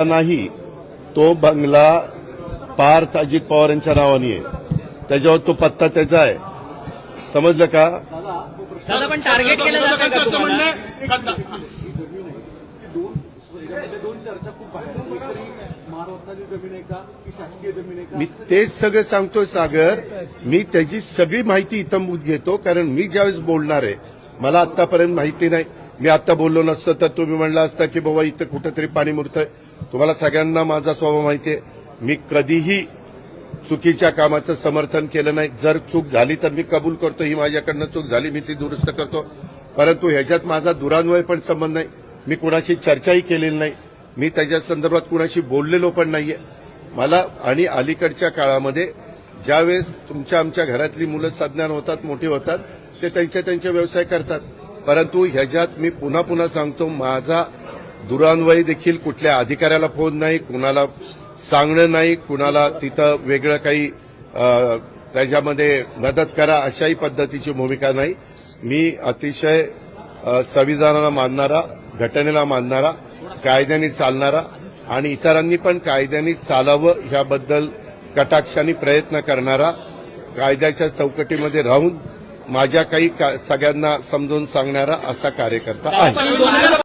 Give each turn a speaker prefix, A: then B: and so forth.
A: नाही, तो बंगला पार्थ अजित पवार यांच्या नावाने आहे, त्याच्यावर तो पत्ता त्याचा आहे. समजलं का?
B: दादा पण टार्गेट केलं जातं का तुम्हाला?
A: मी तेच सगळं सांगतोय सागर. मी त्याची सगळी माहिती इथं घेतो, कारण मी ज्यावेळेस बोलणार आहे मला आतापर्यंत माहिती नाही. मी आता बोललो नसतं तर तुम्ही म्हणला असता की बाबा इथं कुठेतरी पाणी मुरतंय. तुम्हाला सगळ्यांना माझा स्वभाव माहिती आहे. मी कधीही चुकीच्या कामाचं समर्थन केलं नाही. जर चूक झाली तर मी कबूल करतो, ही माझ्याकडनं चूक झाली, मी ती दुरुस्त करतो. परंतु ह्याच्यात माझा दुरान्वय पण संबंध नाही. मी कुणाशी चर्चाही केलेली नाही. मी त्याच्या संदर्भात कुणाशी बोललेलो पण नाहीये. मला आणि अलीकडच्या काळामध्ये ज्यावेळेस आमच्या घरातली मुलं सज्ञान होतात, मोठी होतात, ते त्यांचे व्यवसाय करतात. परंतु ह्याच्यात मी पुन्हा पुन्हा सांगतो, माझा दुरान्वय देखील कुठल्या अधिकाऱ्याला फोन नाही, कुणाला सांगणं नाही, कुणाला तिथं वेगळं काही त्याच्यामध्ये मदत करा अशाही पद्धतीची भूमिका नाही. मी अतिशय संविधानाला मानणारा, घटनेला मानणारा, कायद्याने चालणारा आणि इतरांनी पण कायद्याने चालावं ह्याबद्दल कटाक्षाने प्रयत्न करणारा, कायद्याच्या चौकटीमध्ये राहून माझ्या काही सगळ्यांना समजून सांगणारा असा कार्यकर्ता आहे.